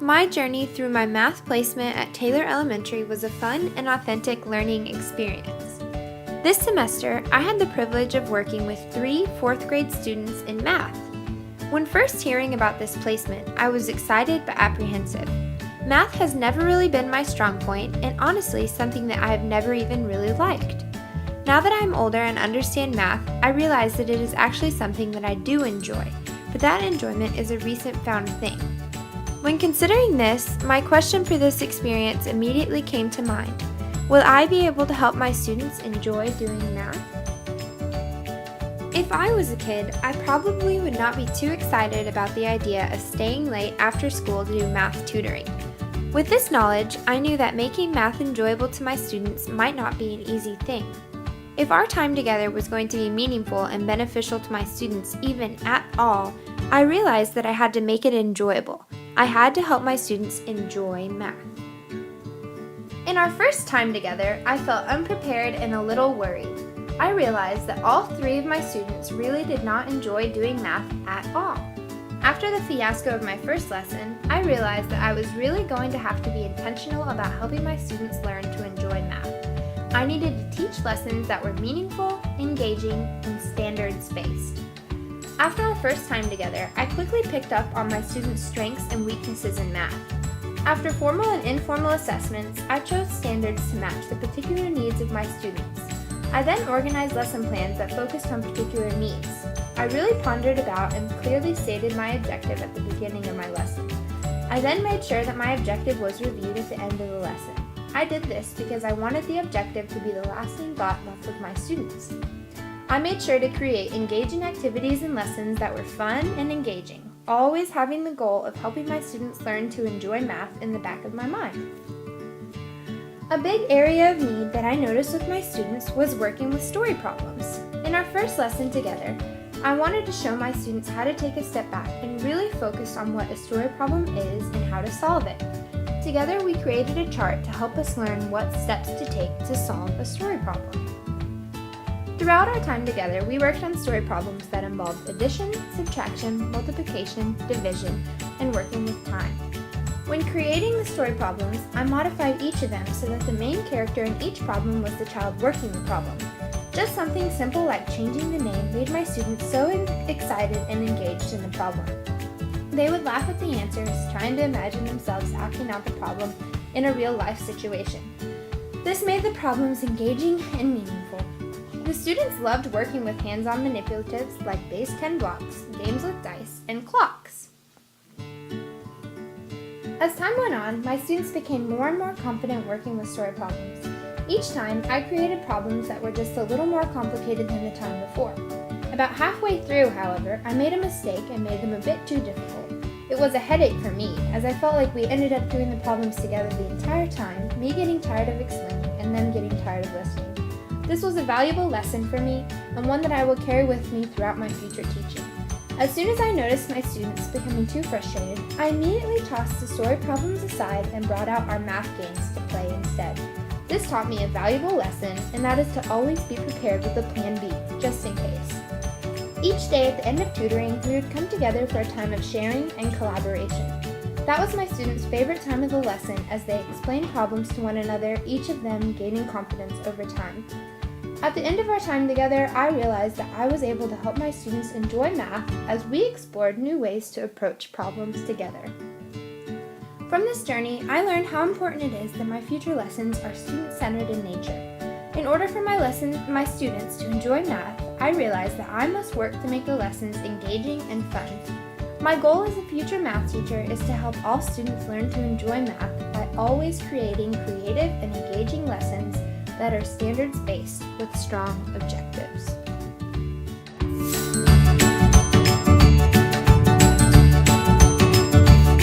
My journey through my math placement at Taylor Elementary was a fun and authentic learning experience. This semester, I had the privilege of working with 3 fourth grade students in math. When first hearing about this placement, I was excited but apprehensive. Math has never really been my strong point, and honestly something that I have never even really liked. Now that I'm older and understand math, I realize that it is actually something that I do enjoy, but that enjoyment is a recent found thing. When considering this, my question for this experience immediately came to mind. Will I be able to help my students enjoy doing math? If I was a kid, I probably would not be too excited about the idea of staying late after school to do math tutoring. With this knowledge, I knew that making math enjoyable to my students might not be an easy thing. If our time together was going to be meaningful and beneficial to my students even at all, I realized that I had to make it enjoyable. I had to help my students enjoy math. In our first time together, I felt unprepared and a little worried. I realized that all 3 of my students really did not enjoy doing math at all. After the fiasco of my first lesson, I realized that I was really going to have to be intentional about helping my students learn to enjoy math. I needed to teach lessons that were meaningful, engaging, and standards-based. After our first time together, I quickly picked up on my students' strengths and weaknesses in math. After formal and informal assessments, I chose standards to match the particular needs of my students. I then organized lesson plans that focused on particular needs. I really pondered about and clearly stated my objective at the beginning of my lesson. I then made sure that my objective was reviewed at the end of the lesson. I did this because I wanted the objective to be the lasting thought left with my students. I made sure to create engaging activities and lessons that were fun and engaging, always having the goal of helping my students learn to enjoy math in the back of my mind. A big area of need that I noticed with my students was working with story problems. In our first lesson together, I wanted to show my students how to take a step back and really focus on what a story problem is and how to solve it. Together, we created a chart to help us learn what steps to take to solve a story problem. Throughout our time together, we worked on story problems that involved addition, subtraction, multiplication, division, and working with time. When creating the story problems, I modified each of them so that the main character in each problem was the child working the problem. Just something simple like changing the name made my students so excited and engaged in the problem. They would laugh at the answers, trying to imagine themselves acting out the problem in a real-life situation. This made the problems engaging and meaningful. The students loved working with hands-on manipulatives like base 10 blocks, games with dice, and clocks. As time went on, my students became more and more confident working with story problems. Each time, I created problems that were just a little more complicated than the time before. About halfway through, however, I made a mistake and made them a bit too difficult. It was a headache for me, as I felt like we ended up doing the problems together the entire time, me getting tired of explaining and them getting tired of listening. This was a valuable lesson for me, and one that I will carry with me throughout my future teaching. As soon as I noticed my students becoming too frustrated, I immediately tossed the story problems aside and brought out our math games to play instead. This taught me a valuable lesson, and that is to always be prepared with a plan B, just in case. Each day at the end of tutoring, we would come together for a time of sharing and collaboration. That was my students' favorite time of the lesson as they explained problems to one another, each of them gaining confidence over time. At the end of our time together, I realized that I was able to help my students enjoy math as we explored new ways to approach problems together. From this journey, I learned how important it is that my future lessons are student-centered in nature. In order for my students to enjoy math, I realized that I must work to make the lessons engaging and fun. My goal as a future math teacher is to help all students learn to enjoy math by always creating creative and engaging lessons that are standards-based with strong objectives.